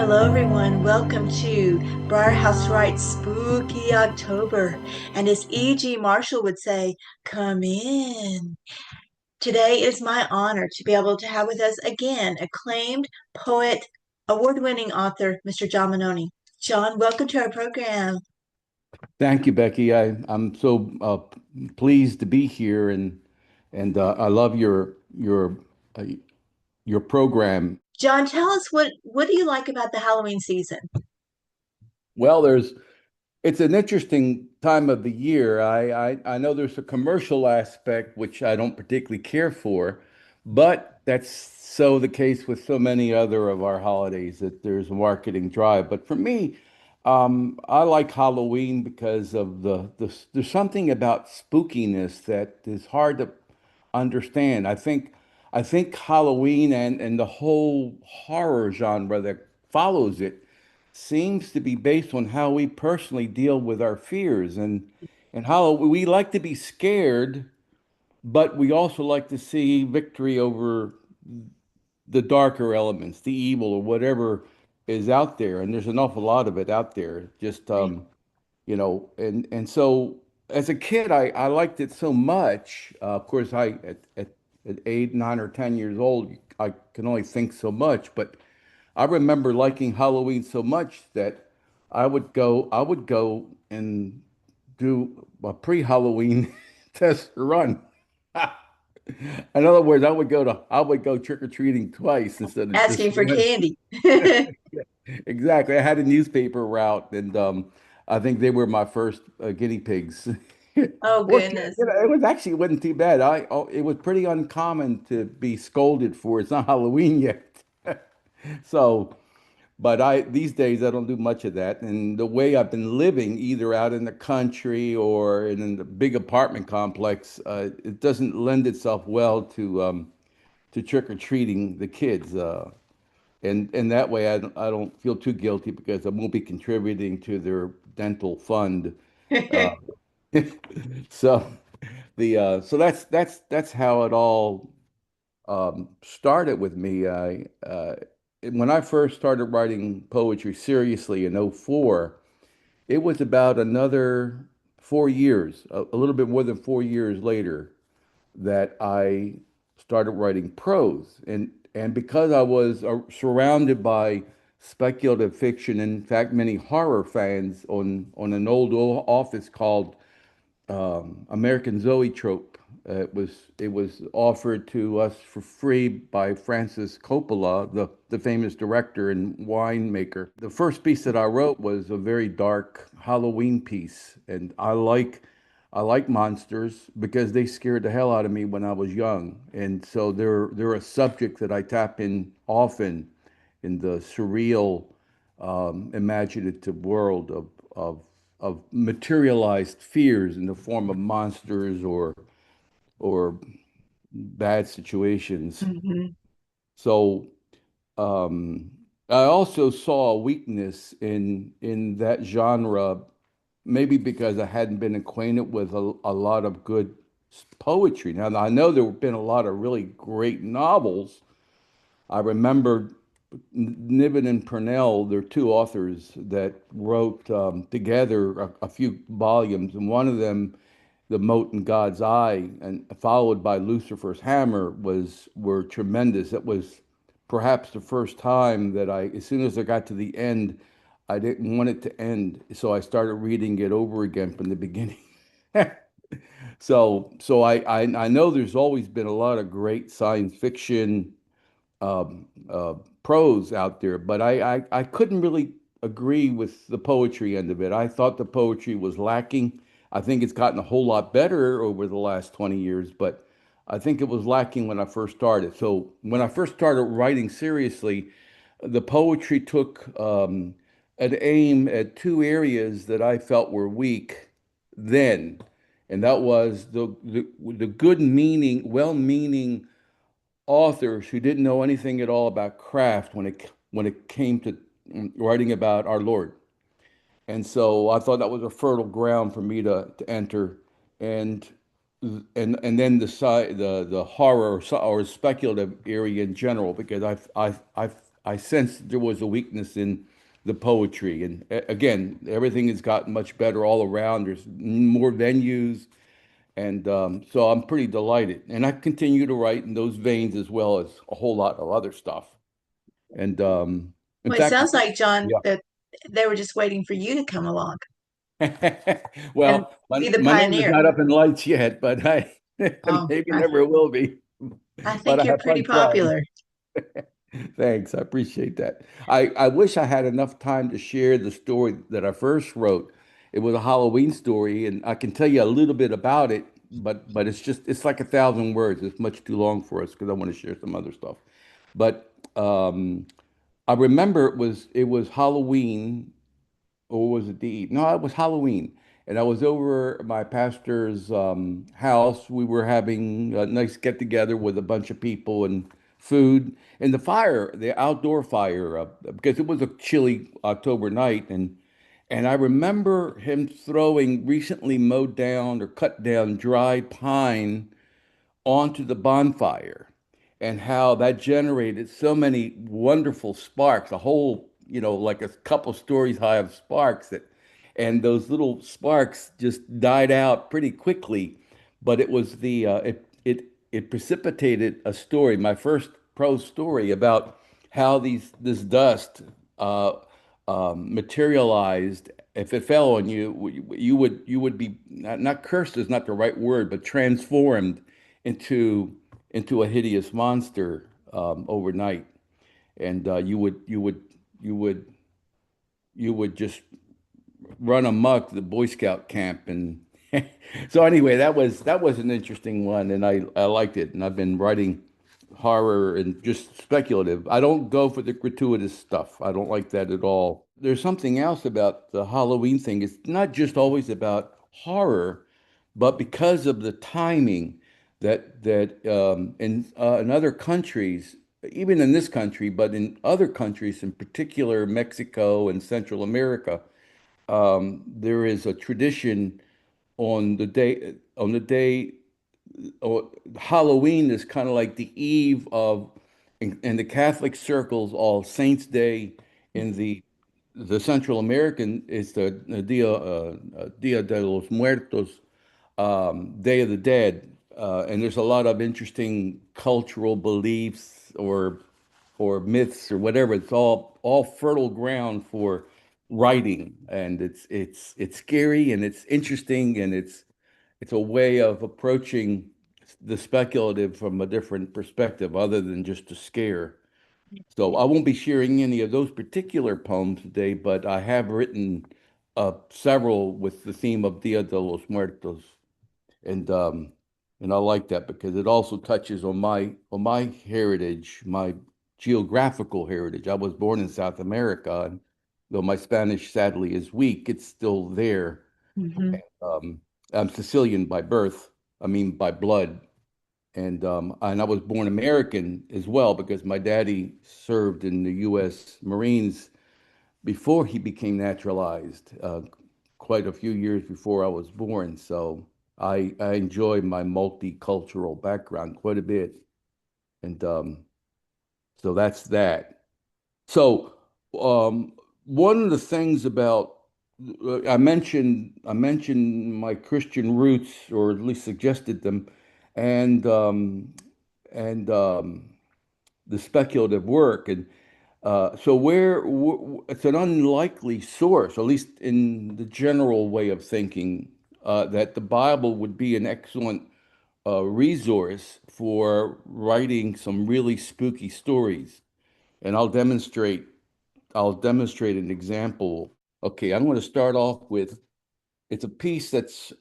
Hello, everyone. Welcome to Briar House Writes Spooky October. And as E.G. Marshall would say, come in. Today is my honor to be able to have with us again acclaimed poet, award-winning author, Mr. John Mannone. John, welcome to our program. Thank you, Becky. I'm so pleased to be here, and I love uh, your program. John, tell us what do you like about the Halloween season? Well, there's it's an interesting time of the year. I know there's a commercial aspect which I don't particularly care for, but that's so the case with so many other of our holidays that there's a marketing drive. But for me, I like Halloween because of there's something about spookiness that is hard to understand. I think Halloween and the whole horror genre that follows it seems to be based on how we personally deal with our fears and how we like to be scared, but we also like to see victory over the darker elements, the evil or whatever is out there. And there's an awful lot of it out there. Just and so as a kid, I liked it so much. Of course, at 8, 9, or 10 years old, I can only think so much. But I remember liking Halloween so much that I would go and do a pre-Halloween test run. In other words, I would go trick-or-treating twice instead of just Asking for one. candy. Exactly. I had a newspaper route, and I think they were my first guinea pigs. Oh, goodness. It wasn't too bad. It was pretty uncommon to be scolded for it's not Halloween yet. So, but these days I don't do much of that. And the way I've been living, either out in the country or in the big apartment complex, it doesn't lend itself well to trick-or-treating the kids. And that way I don't feel too guilty because I won't be contributing to their dental fund. Uh, so that's how it all started with me. When I first started writing poetry seriously in '04, it was about another 4 years, a little bit more than 4 years later, that I started writing prose. And because I was surrounded by speculative fiction, in fact, many horror fans on an old office called American Zoetrope. It was offered to us for free by Francis Coppola, the famous director and winemaker. The first piece that I wrote was a very dark Halloween piece, and I like monsters because they scared the hell out of me when I was young, and so they're a subject that I tap in often in the surreal, imaginative world of materialized fears in the form of monsters or bad situations. Mhm. So um, I also saw a weakness in that genre, maybe because I hadn't been acquainted with a lot of good poetry. Now I know there have been a lot of really great novels. I remember Niven and Purnell, they're two authors that wrote together a few volumes, and one of them, The Mote in God's Eye, and followed by Lucifer's Hammer, were tremendous. It was perhaps the first time that as soon as I got to the end, I didn't want it to end, so I started reading it over again from the beginning. So I know there's always been a lot of great science fiction prose out there, but I couldn't really agree with the poetry end of it. I thought the poetry was lacking. I think it's gotten a whole lot better over the last 20 years, but I think it was lacking when I first started. So when I first started writing seriously, the poetry took an aim at two areas that I felt were weak then, and that was the good meaning, well-meaning authors who didn't know anything at all about craft when it came to writing about our Lord. And so I thought that was a fertile ground for me to enter, and and then the horror or speculative area in general, because I sensed there was a weakness in the poetry. And again, everything has gotten much better all around. There's more venues. And so I'm pretty delighted. And I continue to write in those veins as well as a whole lot of other stuff. And in Well, it fact, sounds like, John, yeah. that they were just waiting for you to come along and Well, be the my name is pioneer. not up in lights yet, but I Oh, maybe never will be. I But think I you're have pretty fun trying. popular. Thanks. I appreciate that. I wish I had enough time to share the story that I first wrote. It was a Halloween story, and I can tell you a little bit about it, but it's like 1,000 words. It's much too long for us because I want to share some other stuff. But I remember it was Halloween, or was it the Eve? No, it was Halloween. And I was over at my pastor's house. We were having a nice get together with a bunch of people and food. And the fire, the outdoor fire, because it was a chilly October night. And I remember him throwing recently mowed down or cut down dry pine onto the bonfire, and how that generated so many wonderful sparks, a whole, like a couple stories high of sparks and those little sparks just died out pretty quickly. But it was it precipitated a story, my first prose story about how this dust uh, materialized. If it fell on you, you would be not cursed is not the right word, but transformed into a hideous monster overnight, and you would just run amok the Boy Scout camp. And so anyway, that was an interesting one, and I liked it. And I've been writing horror and just speculative. I don't go for the gratuitous stuff. I don't like that at all. There's something else about the Halloween thing. It's not just always about horror, but because of the timing in other countries, even in this country, but in other countries, in particular Mexico and Central America, there is a tradition on the day or Halloween is kind of like the eve of, in the Catholic circles, All Saints Day. In the Central American is the Dia de los Muertos, Day of the Dead, and there's a lot of interesting cultural beliefs or myths or whatever. It's all fertile ground for writing, and it's scary and it's interesting, and it's a way of approaching the speculative from a different perspective other than just to scare. So I won't be sharing any of those particular poems today, but I have written several with the theme of Dia de los Muertos, and um, and I like that because it also touches on my heritage, my geographical heritage. I was born in South America, and though my Spanish sadly is weak, it's still there. Hmm. Um, I'm Sicilian by birth, I mean by blood, and I was born American as well because my daddy served in the U.S. Marines before he became naturalized, quite a few years before I was born. So I enjoy my multicultural background quite a bit, and so that's that. So one of the things about I mentioned my Christian roots, or at least suggested them, and and the speculative work. And so it's an unlikely source, at least in the general way of thinking, that the Bible would be an excellent resource for writing some really spooky stories. And I'll demonstrate an example. Okay, I'm going to start off with, it's a piece that's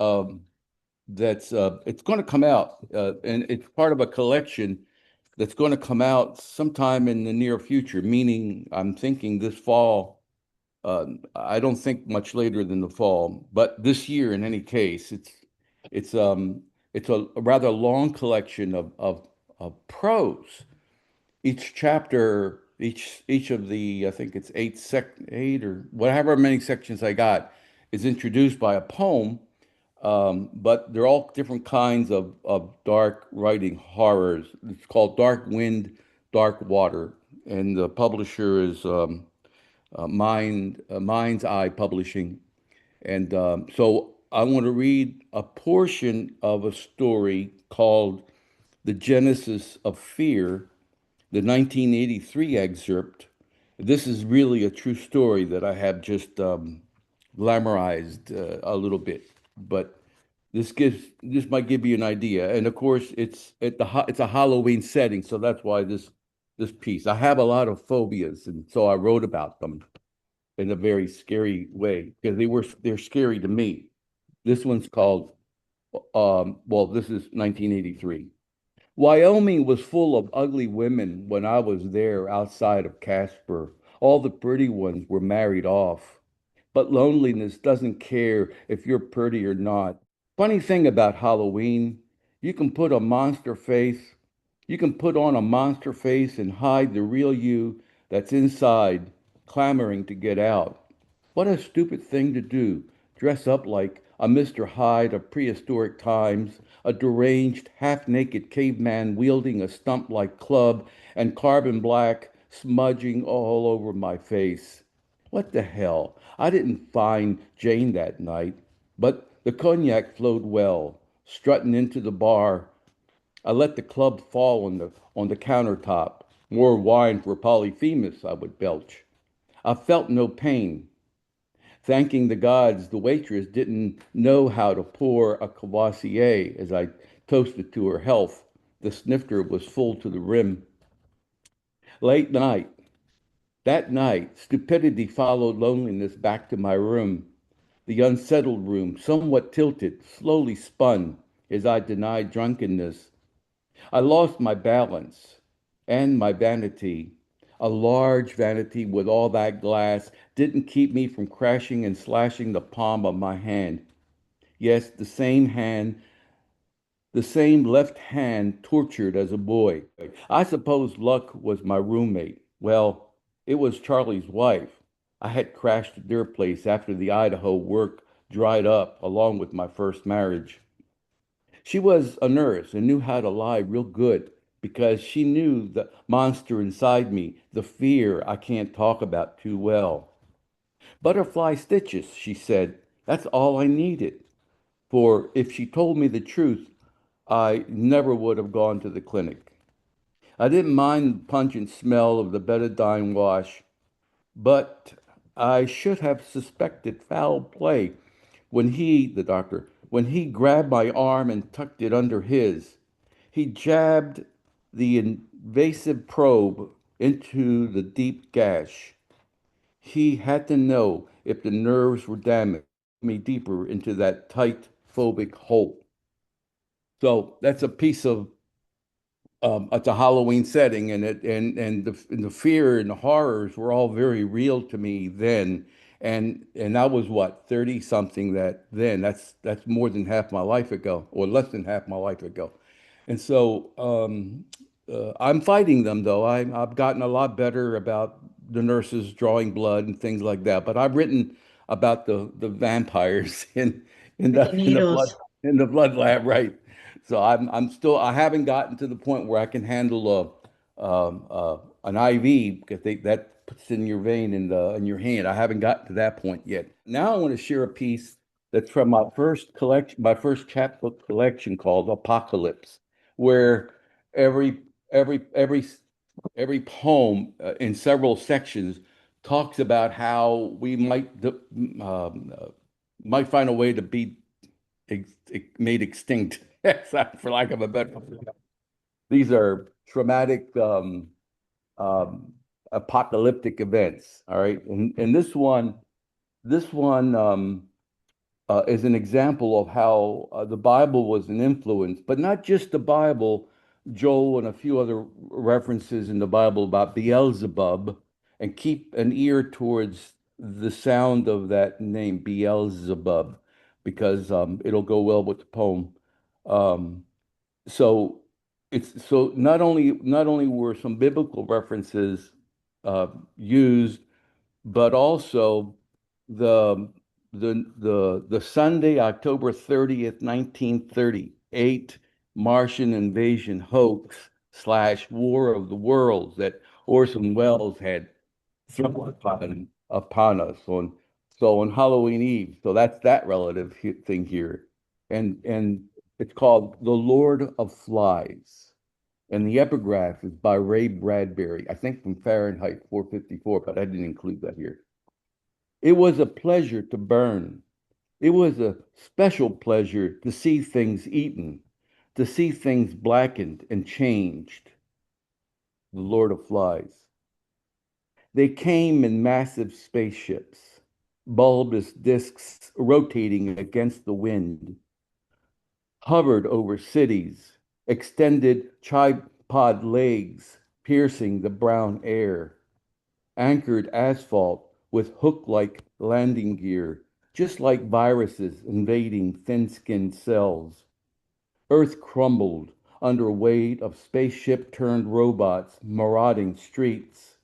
it's going to come out, and it's part of a collection that's going to come out sometime in the near future, meaning I'm thinking this fall. I don't think much later than the fall, but this year in any case. It's a rather long collection of prose. Each chapter, each of the, I think it's eight or whatever many sections I got, is introduced by a poem, but they're all different kinds of dark writing horrors. It's called Dark Wind, Dark Water. and the publisher is Mind's Eye Publishing. And so I want to read a portion of a story called The Genesis of Fear, the 1983 excerpt. This is really a true story that I have just glamorized a little bit, but this might give you an idea. And of course, it's a Halloween setting, so that's why this piece. I have a lot of phobias, and so I wrote about them in a very scary way because they're scary to me. This one's called well, this is 1983. Wyoming was full of ugly women when I was there outside of Casper. All the pretty ones were married off. But loneliness doesn't care if you're pretty or not. Funny thing about Halloween, you can put a monster face, you can put on a monster face and hide the real you that's inside, clamoring to get out. What a stupid thing to do. Dress up like a Mr. Hyde of prehistoric times, a deranged, half-naked caveman wielding a stump-like club and carbon black smudging all over my face. What the hell? I didn't find Jane that night, but the cognac flowed well. Strutting into the bar, I let the club fall on the countertop. More wine for Polyphemus, I would belch. I felt no pain. Thanking the gods, the waitress didn't know how to pour a Cavassier as I toasted to her health. The snifter was full to the rim. Late night. That night, stupidity followed loneliness back to my room. The unsettled room, somewhat tilted, slowly spun as I denied drunkenness. I lost my balance and my vanity. A large vanity with all that glass didn't keep me from crashing and slashing the palm of my hand. Yes, the same left hand tortured as a boy. I suppose Luck was my roommate. Well, it was Charlie's wife. I had crashed at their place after the Idaho work dried up, along with my first marriage. She was a nurse and knew how to lie real good because she knew the monster inside me, the fear I can't talk about too well. Butterfly stitches, she said. That's all I needed. For if she told me the truth, I never would have gone to the clinic. I didn't mind the pungent smell of the betadine wash, but I should have suspected foul play the doctor, when he grabbed my arm and tucked it under his. He jabbed the invasive probe into the deep gash. He had to know if the nerves were damaged, me deeper into that tight phobic hole. So that's a piece of it's a Halloween setting, and the fear and the horrors were all very real to me then, and I was what 30 something that then. That's more than half my life ago, or less than half my life ago, and so I'm fighting them though. I've gotten a lot better about the nurses drawing blood and things like that, but I've written about the vampires in With the the blood needles. lab, right? So I haven't gotten to the point where I can handle an IV because that puts in your vein in your hand. I haven't gotten to that point yet. Now I want to share a piece that's from my first collection, my first chapbook collection called Apocalypse, where every every every poem in several sections talks about how we might find a way to be made extinct, for lack of a better. These are traumatic, um, apocalyptic events. All right, and this one is an example of how the Bible was an influence, but not just the Bible. Joel and a few other references in the Bible about Beelzebub, and keep an ear towards the sound of that name, Beelzebub, because it'll go well with the poem. Um, so so not only were some biblical references used, but also the the Sunday, October 30th, 1938 Martian invasion hoax slash War of the Worlds that Orson Welles had thrown upon us on Halloween Eve. So that's that relative thing here. And it's called The Lord of Flies. And the epigraph is by Ray Bradbury, I think from Fahrenheit 454, but I didn't include that here. It was a pleasure to burn. It was a special pleasure to see things eaten, to see things blackened and changed. The Lord of Flies. They came in massive spaceships, bulbous discs rotating against the wind, hovered over cities, extended tripod legs piercing the brown air, anchored asphalt with hook-like landing gear, just like viruses invading thin-skinned cells. Earth crumbled under a weight of spaceship-turned robots marauding streets.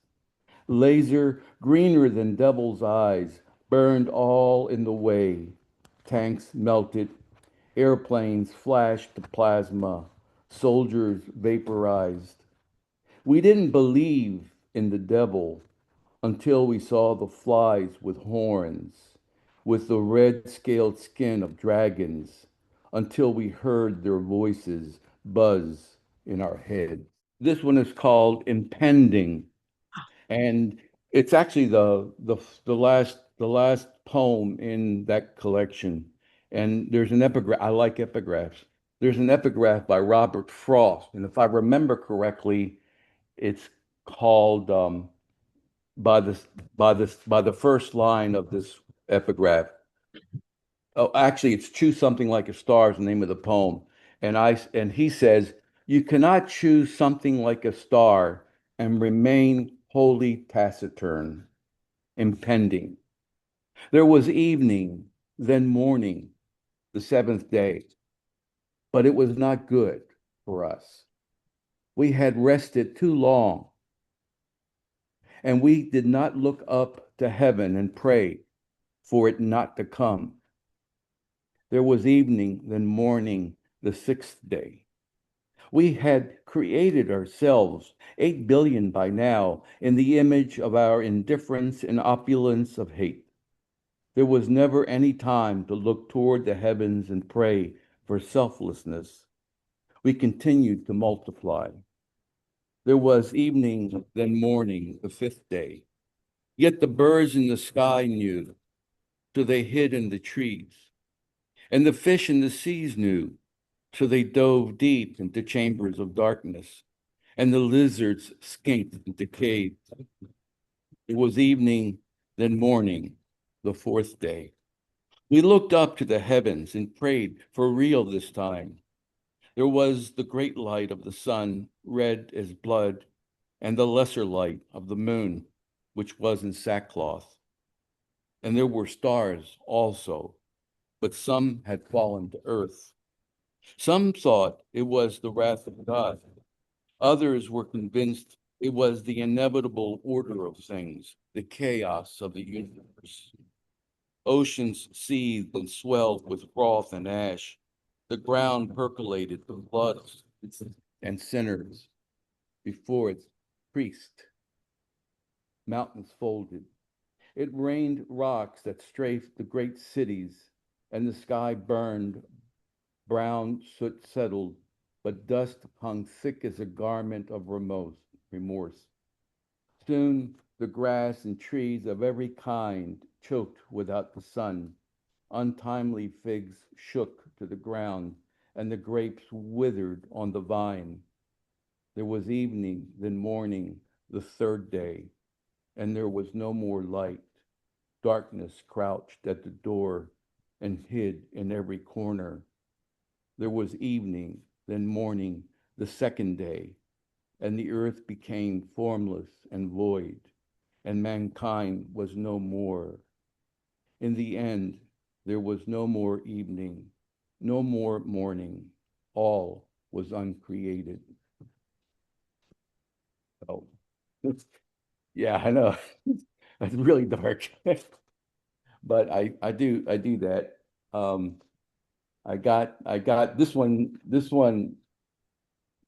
Laser greener than devil's eyes burned all in the way. Tanks melted, airplanes flashed to plasma, soldiers vaporized. We didn't believe in the devil until we saw the flies with horns, with the red scaled skin of dragons, until we heard their voices buzz in our heads. This one is called Impending, and it's actually the last poem in that collection. And there's an epigraph. I like epigraphs. There's an epigraph by Robert Frost, and if I remember correctly, it's called by this by the first line of this epigraph. Oh, actually, it's "Choose Something Like a Star" is the name of the poem, and he says, "You cannot choose something like a star and remain wholly taciturn, impending. There was evening, then morning, the seventh day, but it was not good for us. We had rested too long, and we did not look up to heaven and pray for it not to come. There was evening, then morning, the sixth day. We had created ourselves, 8 billion by now, in the image of our indifference and opulence of hate. There was never any time to look toward the heavens and pray for selflessness. We continued to multiply. There was evening, then morning, the fifth day. Yet the birds in the sky knew, so they hid in the trees. And the fish in the seas knew, so they dove deep into chambers of darkness. And the lizards skinked into caves. It was evening, then morning, the fourth day. We looked up to the heavens and prayed for real this time. There was the great light of the sun, red as blood, and the lesser light of the moon, which was in sackcloth. And there were stars also, but some had fallen to earth. Some thought it was the wrath of God. Others were convinced it was the inevitable order of things, the chaos of the universe. Oceans seethed and swelled with froth and ash. The ground percolated with blood and sinners before its priest. Mountains folded. It rained rocks that strafed the great cities, and the sky burned. Brown soot settled, but dust hung thick as a garment of remorse. Soon the grass and trees of every kind choked without the sun. Untimely figs shook to the ground, and the grapes withered on the vine. There was evening, then morning, the third day, and there was no more light. Darkness crouched at the door and hid in every corner. There was evening, then morning, the second day, and the earth became formless and void, and mankind was no more. In the end, there was no more evening, no more morning. All was uncreated. Oh, yeah, I know. That's really dark. But I do that. Um, I got this one. This one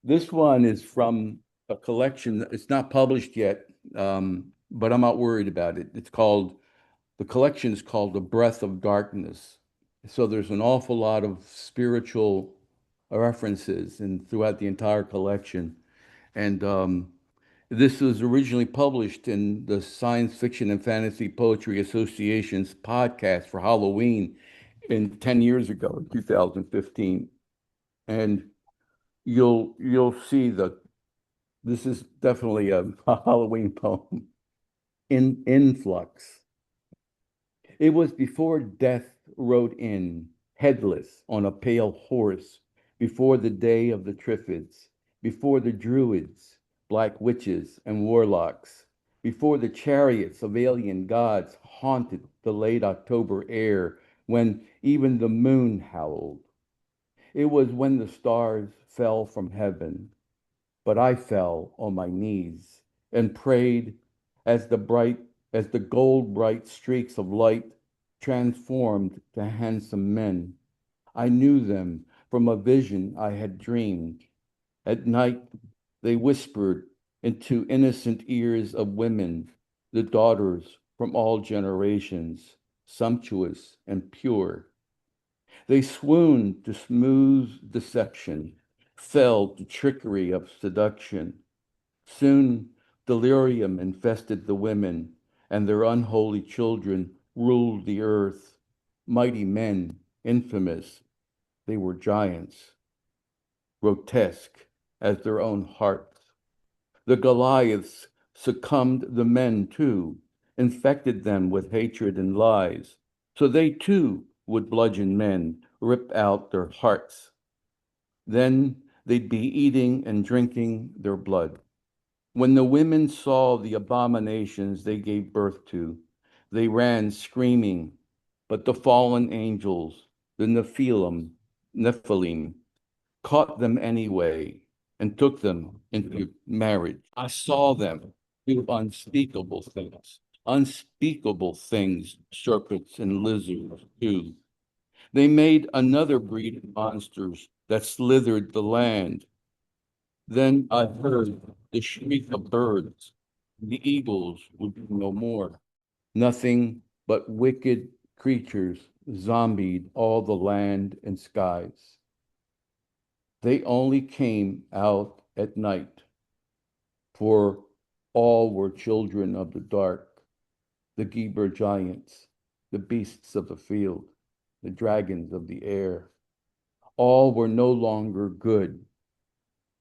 is from a collection. It's not published yet, but I'm not worried about it. The collection is called The Breath of Darkness. So there's an awful lot of spiritual references and throughout the entire collection. And this was originally published in the Science Fiction and Fantasy Poetry Association's podcast for Halloween in 10 years ago, in 2015. And you'll see that this is definitely a Halloween poem in influx. It was before death rode in, headless, on a pale horse, before the day of the Triffids, before the Druids, black witches, and warlocks, before the chariots of alien gods haunted the late October air, when even the moon howled. It was when the stars fell from heaven, but I fell on my knees and prayed as the bright, as the gold bright streaks of light transformed to handsome men. I knew them from a vision I had dreamed. At night, they whispered into innocent ears of women, the daughters from all generations, sumptuous and pure. They swooned to smooth deception, fell to trickery of seduction. Soon delirium infested the women, and their unholy children ruled the earth. Mighty men, infamous, they were giants, grotesque as their own hearts. The Goliaths succumbed the men too, infected them with hatred and lies. So they too would bludgeon men, rip out their hearts. Then they'd be eating and drinking their blood. When the women saw the abominations they gave birth to, they ran screaming, but the fallen angels, the Nephilim, caught them anyway and took them into marriage. I saw them do unspeakable things, serpents and lizards too. They made another breed of monsters that slithered the land. Then I heard the shriek of birds. The eagles would be no more. Nothing but wicked creatures zombied all the land and skies. They only came out at night, for all were children of the dark, the Geber giants, the beasts of the field, the dragons of the air. All were no longer good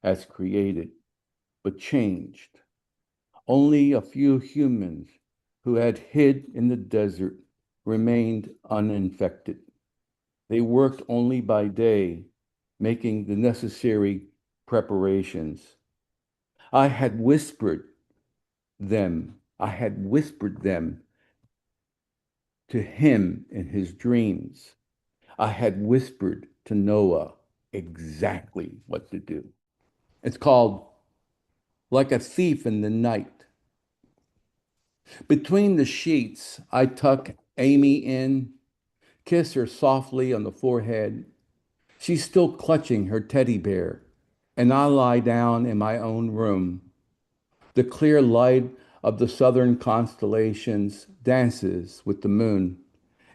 as created, but changed. Only a few humans who had hid in the desert remained uninfected. They worked only by day, making the necessary preparations. I had whispered them to him in his dreams. I had whispered to Noah exactly what to do. It's called Like a Thief in the Night. Between the sheets, I tuck Amy in, kiss her softly on the forehead. She's still clutching her teddy bear, and I lie down in my own room. The clear light of the southern constellations dances with the moon,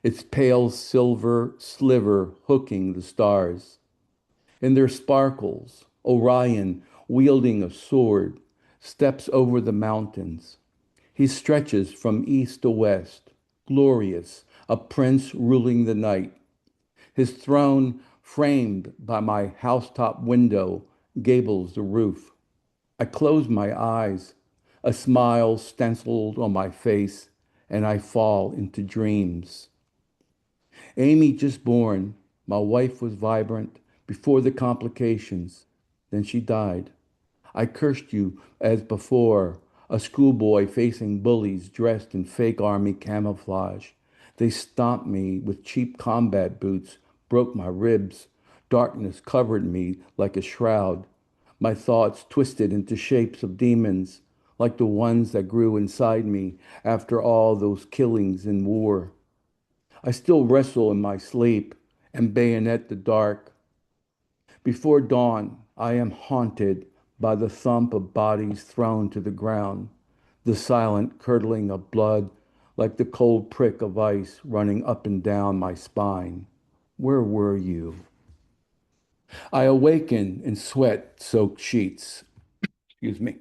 its pale silver sliver hooking the stars. In their sparkles, Orion, wielding a sword, steps over the mountains. He stretches from east to west, glorious, a prince ruling the night. His throne, framed by my housetop window, gables the roof. I close my eyes, a smile stenciled on my face, and I fall into dreams. Amy just born, my wife was vibrant before the complications. Then she died. I cursed you as before, a schoolboy facing bullies dressed in fake army camouflage. They stomped me with cheap combat boots, broke my ribs. Darkness covered me like a shroud. My thoughts twisted into shapes of demons, like the ones that grew inside me after all those killings in war. I still wrestle in my sleep and bayonet the dark. Before dawn, I am haunted by the thump of bodies thrown to the ground, the silent curdling of blood like the cold prick of ice running up and down my spine. Where were you? I awaken in sweat-soaked sheets. Excuse me.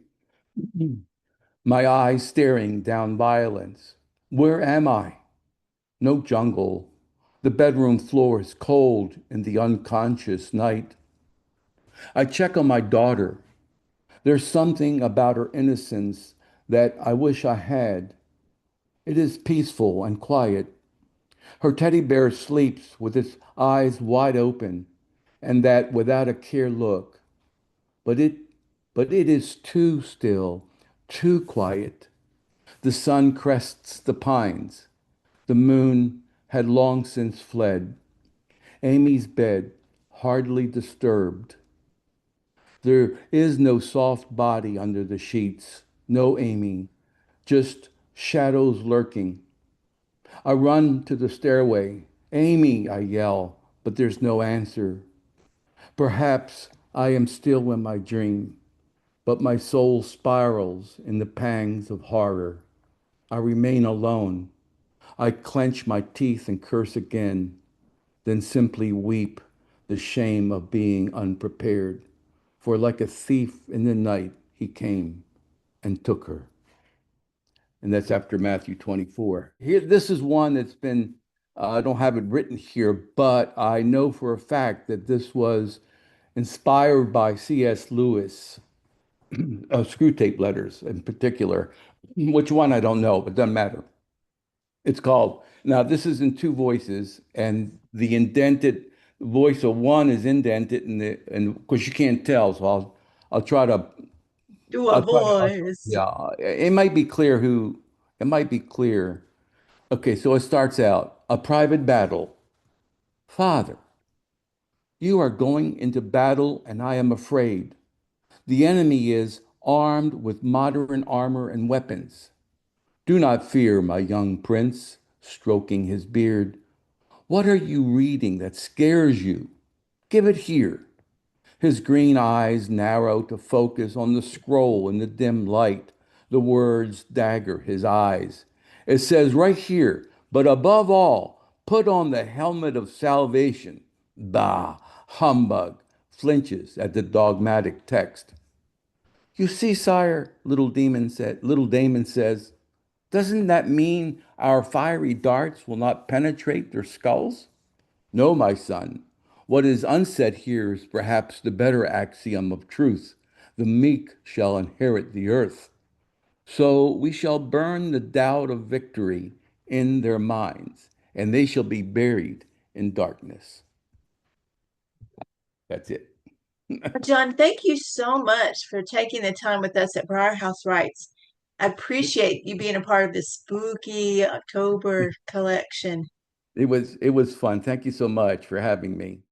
My eyes staring down violence. Where am I? No jungle. The bedroom floor is cold in the unconscious night. I check on my daughter. There's something about her innocence that I wish I had. It is peaceful and quiet. Her teddy bear sleeps with its eyes wide open, and that without a care look. But it but it is too still, too quiet. The sun crests the pines. The moon had long since fled. Amy's bed hardly disturbed. There is no soft body under the sheets, no Amy, just shadows lurking. I run to the stairway. Amy, I yell, but there's no answer. Perhaps I am still in my dream, but my soul spirals in the pangs of horror. I remain alone. I clench my teeth and curse again, then simply weep the shame of being unprepared. For like a thief in the night, he came and took her. And that's after Matthew 24. Here, this is one that's been, I don't have it written here, but I know for a fact that this was inspired by C.S. Lewis, Screw Tape Letters in particular. Which one, I don't know, but doesn't matter. It's called, now this is in two voices, and the indented voice of one is indented, and of course you can't tell, so I'll try to Do a voice. yeah, it might be clear who, it might be clear. Okay, so it starts out, a private battle. Father, you are going into battle, and I am afraid. The enemy is armed with modern armor and weapons. Do not fear, my young prince, stroking his beard. What are you reading that scares you? Give it here. His green eyes narrow to focus on the scroll in the dim light. The words dagger his eyes. It says right here, but above all, put on the helmet of salvation. Bah, humbug, flinches at the dogmatic text. You see, sire, little Damon says, doesn't that mean our fiery darts will not penetrate their skulls? No, my son. What is unsaid here is perhaps the better axiom of truth. The meek shall inherit the earth. So we shall burn the doubt of victory in their minds, and they shall be buried in darkness. That's it. John, thank you so much for taking the time with us at Briar House Writes. I appreciate you being a part of this spooky October collection. It was fun. Thank you so much for having me.